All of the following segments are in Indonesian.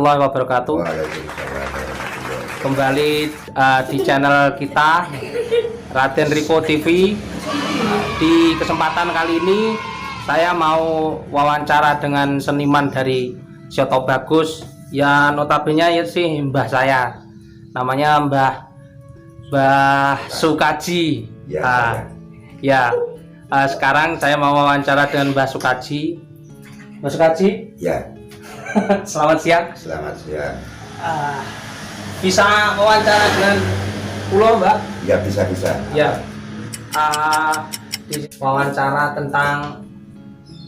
warahmatullahi wabarakatuh. Waalaikumsalam warahmatullahi. Kembali di channel kita Raden Riko TV. Di kesempatan kali ini saya mau wawancara dengan seniman dari Soto Bagus. Ya notabene ya sih mbah saya. Namanya Mbah Sukaji. Ya, Sekarang saya mau wawancara dengan Mbah Sukaji. Mbah Sukaji, ya. selamat siang. Selamat siang. Bisa wawancara dengan Pulau, Mbak? Ya, bisa. Ya. Di wawancara tentang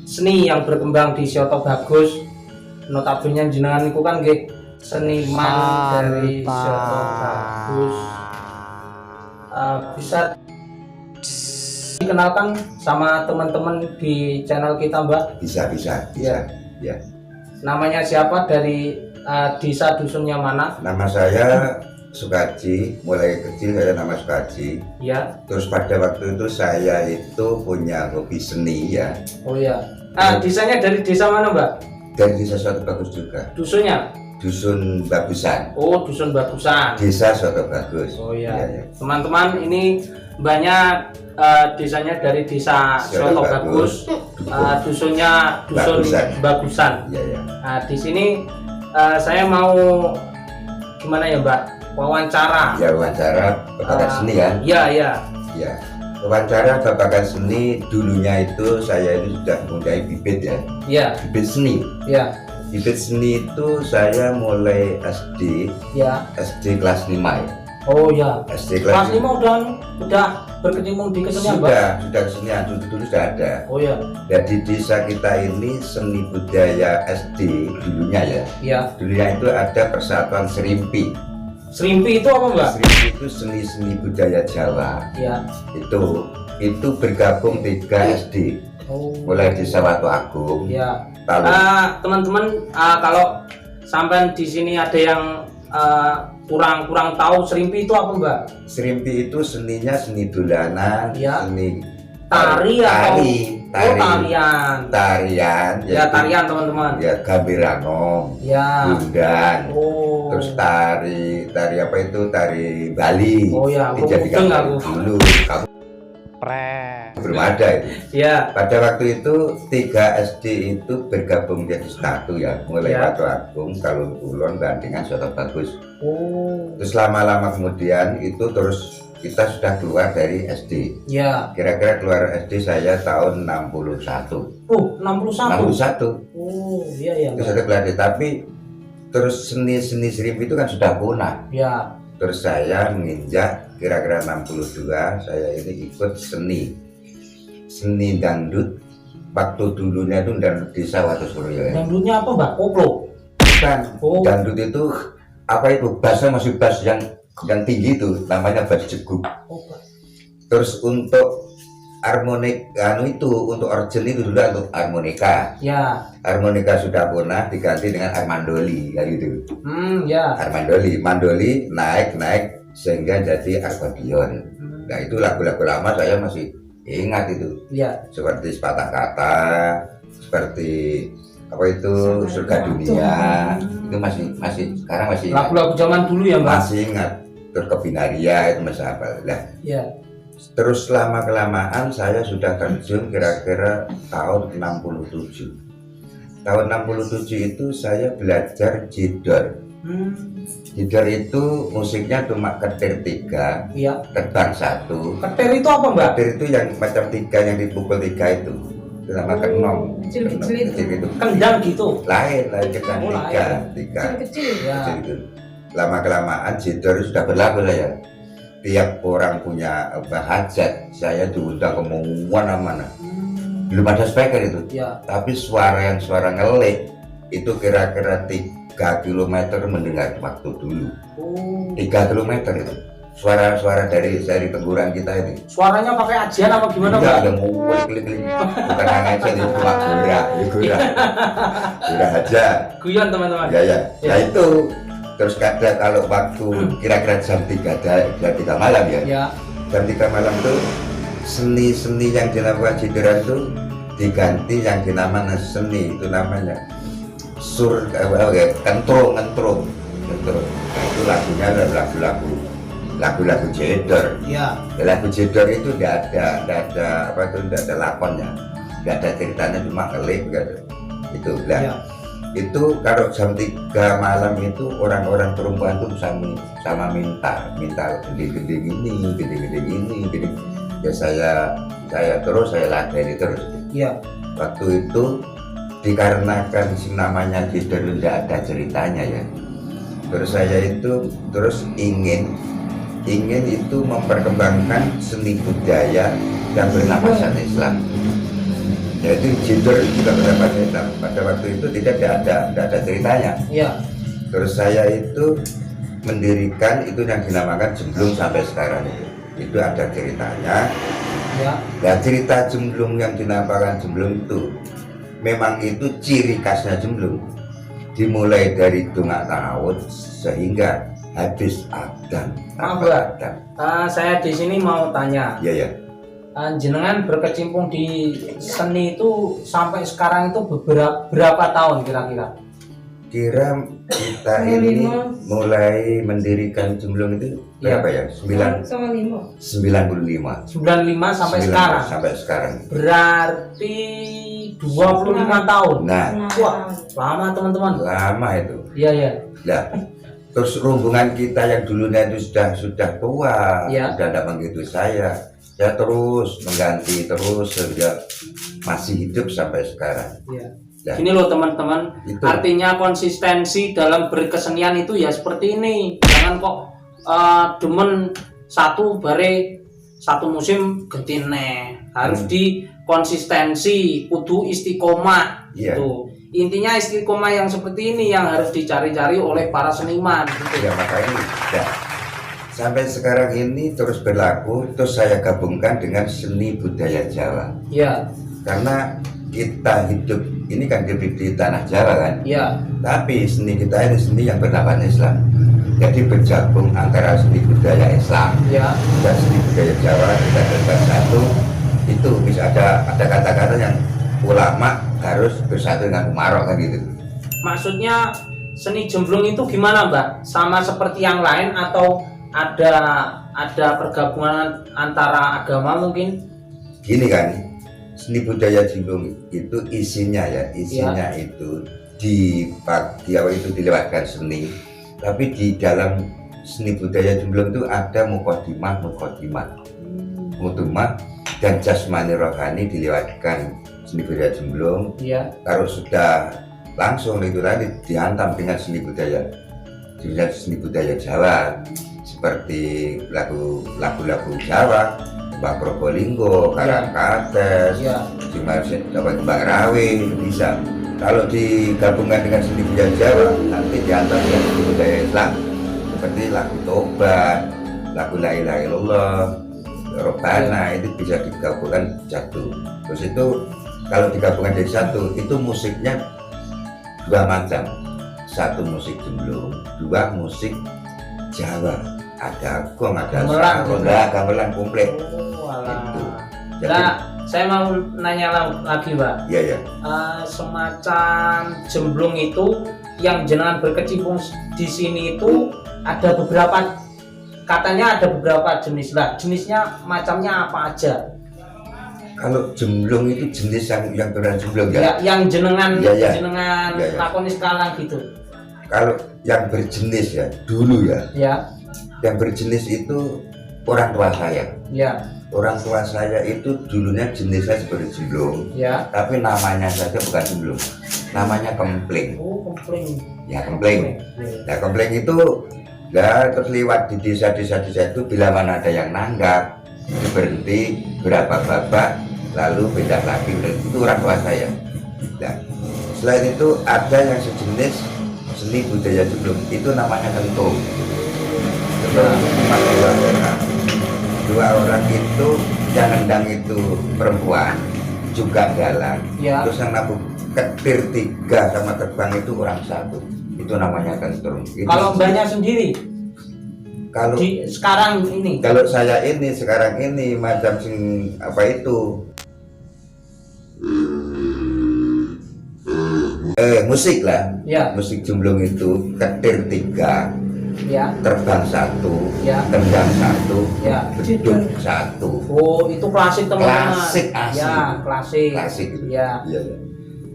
seni yang berkembang di Soto Bagus. Notabene jenengan niku kan nggih seniman dari Soto Bagus. Bisa dikenalkan sama teman-teman di channel kita, Mbak? Bisa. Ya. Ya. Namanya siapa, dari desa dusunnya mana? Nama saya Sukaji. Mulai kecil saya nama Sukaji. Ya. Terus pada waktu itu saya itu punya hobi seni ya. Oh ya. Desanya dari desa mana, Mbak? Dari desa Soto Bagus juga. Dusunnya? Dusun Bagusan. Oh, dusun Bagusan. Desa Soto Bagus. Oh ya. Ya. Teman-teman, ini banyak desanya dari desa Soto Bagus. Dusunnya dusun Bagusan. Ya. Nah, di sini saya mau gimana ya, Mbak? Wawancara. Ya, wawancara babakan seni kan? Iya. Ya. Wawancara babakan seni dulunya itu saya itu sudah mempunyai bibit ya. Iya. Bibit seni. Iya. Bibit seni itu saya mulai SD. Ya. SD kelas 5 ya. Oh ya. SD Kelas kelas 5 udah berkecimpung di kesenian, Mbak? sudah kesenian dulu sudah ada. Oh ya. Dan di desa kita ini seni budaya SD dulunya ya. Iya. Dulunya itu ada Persatuan Serimpi. Serimpi itu apa, Mbak? Serimpi itu seni budaya Jawa. Iya. Itu bergabung 3 SD. Oh. Mulai desa Watu Agung. Iya. Lalu Teman-teman, kalau sampai di sini ada yang kurang tahu Serimpi itu apa, Mbak? Serimpi itu seninya seni dolanan, Ya. seni Tari atau tarian? Tarian. Ya, tarian, teman-teman. Ya, gambiranong, Ya. bundan. Oh. Terus tari apa itu? Tari Bali. Oh ya, aku dijadikan mudeng aku. dulu. Kamu belum ada itu. Ya. Pada waktu itu 3 SD itu bergabung jadi satu ya. Mulai Ya. Watu Agung, Kalung Kulon, Bandingan, Soto Bagus. Oh. Terus lama-lama kemudian itu terus kita sudah keluar dari SD. Ya. Kira-kira keluar SD saya tahun 61. Oh, 61. 61. Oh, iya. Terus ada keluar SD, tapi terus seni Serimpi itu kan sudah punah. Ya. Terus saya menginjak kira-kira 62, saya ini ikut seni dangdut. Waktu dulunya itu dangdut desa Watu Suryo ya. Dangdutnya apa, Mbak? Koplo. Bukan. Oh. Dangdut itu apa itu? Bassnya masih bass yang tinggi itu, namanya bass jeguk. Oh, Mbak. Terus untuk harmonik untuk organ itu dulu untuk harmonika. Ya. Harmonika sudah punah, diganti dengan armandoli kayak gitu. Ya. Mandoli naik sehingga jadi akordeon. Nah, itu lagu-lagu lama saya masih ingat itu. Ya. Seperti Sepatah Kata, seperti apa itu Surga Dunia. Itu masih sekarang masih ingat. Lagu-lagu zaman dulu ya, Mbak? Masih ingat. Terus Kebinaria itu masih apa lah. Ya. Terus lama kelamaan saya sudah terjun kira-kira tahun 67. Tahun 67 itu saya belajar jedor. Jedor itu musiknya cuma ketir 3, Iya. terbang 1. Ketir itu apa, Mbak? Ketir itu yang macam 3 yang dipukul 3 itu. Itu nama kenong. Kecil-kecil itu. Kecil itu. Kendang gitu. Lain kita Oh, 3. Kecil-kecil. Ya. Kecil itu. Lama kelamaan jedor sudah berlaku lah ya. Tiap orang punya hajat, saya diundang ke mana-mana. Belum ada speaker itu. Ya. Tapi suara ngelik itu kira-kira 3 km mendengar waktu dulu. Oh. 3 km itu. Suara dari tengguran kita ini. Suaranya pakai ajian apa gimana, Enggak, Mbak? yang mau klik-klik. Bukan aja itu cuma gura aja. Guyon, teman-teman. Ya. Nah itu terus kadang kalau waktu kira-kira jam 3 malam ya. Ya. Jam 3 malam tuh seni yang dilakukan Cideran itu diganti yang dinamakan seni, itu namanya kentrung. Itu lagunya adalah lagu-lagu jedor. Ya. Lagu jedor itu tidak ada tidak ada lakonnya, tidak ada ceritanya, cuma ngelik gitu. Itu lah. Ya. Itu kalau jam 3 malam itu orang-orang perempuan tuh sama minta gede-gede gini. Ya saya ladeni terus. Iya. Waktu itu dikarenakan namanya jedor tidak ada ceritanya ya. Terus saya itu ingin itu memperkembangkan seni budaya yang bernapasan Islam. Jadi jedor juga bernapasan Islam. Pada waktu itu tidak ada ceritanya. Iya. Terus saya itu mendirikan itu yang dinamakan Jemblung sampai sekarang itu ada ceritanya. Ya. Nah, cerita Jemblung yang dinamakan Jemblung itu memang itu ciri khasnya Jemblung. Dimulai dari dongak ta'awud sehingga habis adzan. Saya di sini mau tanya. Ya. Jenengan berkecimpung di seni itu sampai sekarang itu berapa tahun kira-kira? Kira kita ini mulai mendirikan Jemblung itu berapa ya? 95 sampai sekarang. Sampai sekarang. Berarti 25 tahun. Nah, wah, lama teman-teman. Lama itu. Iya. Nah, terus rombongan kita yang dulunya itu sudah tua, ya. Sudah tidak begitu saya terus mengganti terus sehingga masih hidup sampai sekarang. Iya. Nah, gini loh teman-teman, artinya konsistensi dalam berkesenian itu ya seperti ini. Jangan kok demen satu musim gentine, harus di konsistensi, kudu istiqomah gitu. Intinya istiqomah yang seperti ini yang harus dicari-cari oleh para seniman gitu. Ya makanya sampai sekarang ini terus berlaku, terus saya gabungkan dengan seni budaya Jawa. Iya. Karena kita hidup ini kan di tanah Jawa kan. Iya. Tapi seni kita ini seni yang bernapasan Islam. Jadi bergabung antara seni budaya Islam dan seni budaya Jawa kita bersatu. Itu bisa ada kata-kata yang ulama harus bersatu dengan umarok kan gitu. Maksudnya seni Jemblung itu gimana Mbak? Sama seperti yang lain atau ada pergabungan antara agama mungkin? Gini kan, seni budaya Jemblung itu isinya itu itu dilewatkan seni, tapi di dalam seni budaya Jemblung itu ada muqaddimah, mutumah dan jasmani rohani dilewatkan seni budaya Jemblung. Iya. Kalau sudah langsung itu tadi dihantam dengan seni budaya Jawa seperti lagu-lagu Jawa, Mbak Probolinggo, Karangkates, Kembang Rawe bisa. Kalau digabungkan dengan seni budaya Jawa nanti dihantam dengan seni budaya Islam seperti lagu Tobat, lagu La Ilaha Illallah, Robbana, itu bisa digabungkan satu. Terus itu kalau digabungkan jadi satu, itu musiknya dua macam. Satu musik Jemblung, dua musik Jawa. Ada gong, ada gamelan komplit. Itu. Jadi, saya mau nanya lagi Mbak. Iya. Semacam Jemblung itu yang jenengan berkecimpung di sini itu ada beberapa, katanya ada beberapa jenis lah. Jenisnya macamnya apa aja? Kalau Jemblung itu jenis yang beneran Jemblung ya? Yang jenengan lakoni sekarang gitu. Kalau yang berjenis ya dulu ya. Yang berjenis itu orang tua saya. Ya. Orang tua saya itu dulunya jenisnya seperti Jemblung. Ya. Tapi namanya saja bukan Jemblung. Namanya Kempling. Oh, Kempling. Ya, Kempling. Nah, Kempling itu terus lewat di desa-desa itu bila mana ada yang nanggap, berhenti berapa babak, lalu pindah lagi. Itu orang tua saya. Nah, selain itu ada yang sejenis seni budaya Jemblung, itu namanya kentung. Dua orang itu yang nendang itu perempuan juga galang. Terus yang nabung ketir 3 sama terbang itu orang 1. Itu namanya kentung. Kalau mbaknya sendiri? Kalau sekarang ini? Kalau saya ini sekarang ini macam sing apa itu musik lah. Ya. Musik Jumblung itu ketir 3, Ya. terbang 1, Ya. tendang 1, Ya. beduk 1. Oh, itu klasik teman-teman. Klasik asli. Ya, klasik. Klasik itu. Ya. Iya, iya.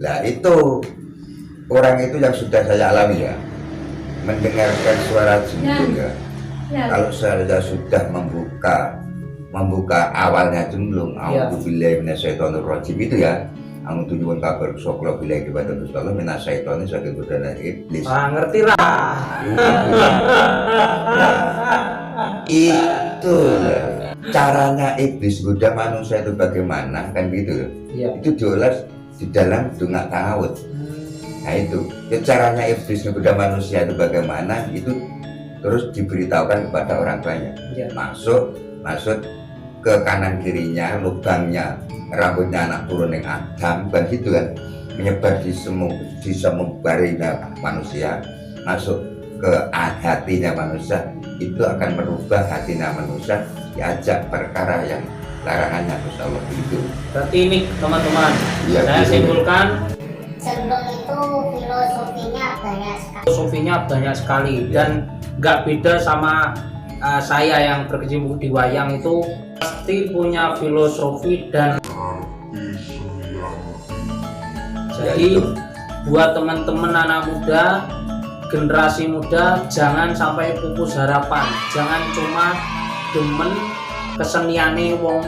Nah itu orang itu yang sudah saya alami ya, mendengarkan suara Jumblung ya. Kalau saya sudah membuka awalnya Jumblung, a'udzubillahi minasyaitonirrajim itu ya. A'udzu nyuwun kabar soklo billahi wa ta'ala minasyaitonir saking godaan iblis. Ah, ngerti lah. Itu caranya iblis goda manusia itu bagaimana kan gitu. Iya. Itu diolah di dalam doa ta'awud. Nah itu caranya iblis goda manusia itu bagaimana, itu terus diberitahukan kepada orang tuanya. Ya. Masuk ke kanan kirinya, lubangnya rambutnya anak turun yang Adam kan gitu kan, menyebar di semubarinya manusia, masuk ke hatinya manusia, itu akan merubah hatinya manusia, diajak perkara yang larangannya Gusti Allah itu. Berarti ini teman-teman, Ya, saya gitu. simpulkan Jumblung itu filosofinya banyak sekali dan nggak beda sama saya yang berkecimpung di wayang, itu pasti punya filosofi. Dan jadi buat teman-teman anak muda, generasi muda, jangan sampai pupus harapan, jangan cuma demen keseniane wong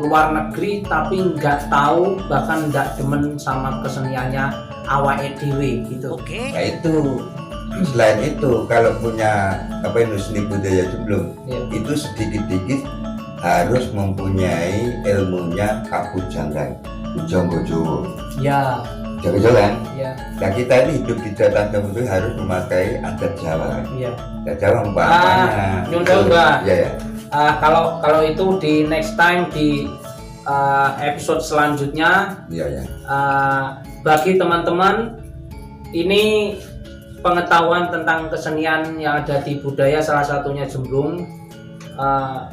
luar negeri tapi nggak tahu, bahkan nggak demen sama keseniannya awake dhewe gitu. Nah itu selain itu kalau punya seni budaya Jumblung, itu sedikit-sedikit harus mempunyai ilmunya Kabujanggan, Jonggo Jowo. Ya. Jonggo Jowo kan? Ya. Nah kita ini hidup di Jatah itu harus memakai adat Jawa. Iya. Adat Jawa umpamanya. Nyundul Mbak. Iya ya. Kalau itu di next time di episode selanjutnya. Iya ya. Bagi teman-teman, ini pengetahuan tentang kesenian yang ada di budaya, salah satunya Jumblung.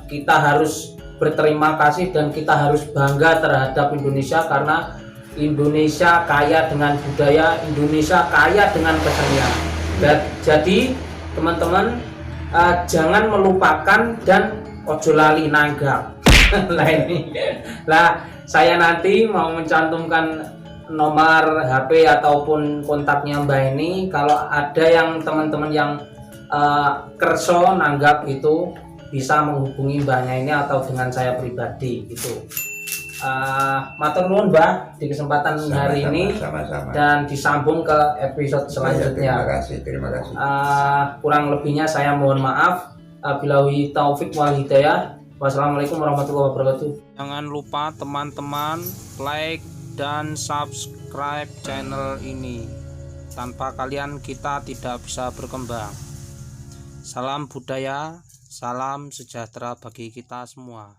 Kita harus berterima kasih dan kita harus bangga terhadap Indonesia, karena Indonesia kaya dengan budaya, Indonesia kaya dengan kesenian. Jadi teman-teman, jangan melupakan dan ojo lali nanggap. Saya nanti mau mencantumkan nomor HP ataupun kontaknya Mbak ini. Kalau ada yang teman-teman yang kerso nanggap itu, bisa menghubungi Mbaknya ini atau dengan saya pribadi gitu. Matur nuwun Mbak di kesempatan hari ini. Sama-sama. Dan disambung ke episode selanjutnya. Terima kasih. Kurang lebihnya saya mohon maaf. Billahi taufik wal hidayah. Wassalamualaikum warahmatullahi wabarakatuh. Jangan lupa teman-teman like dan subscribe channel ini. Tanpa kalian kita tidak bisa berkembang. Salam budaya, salam sejahtera bagi kita semua.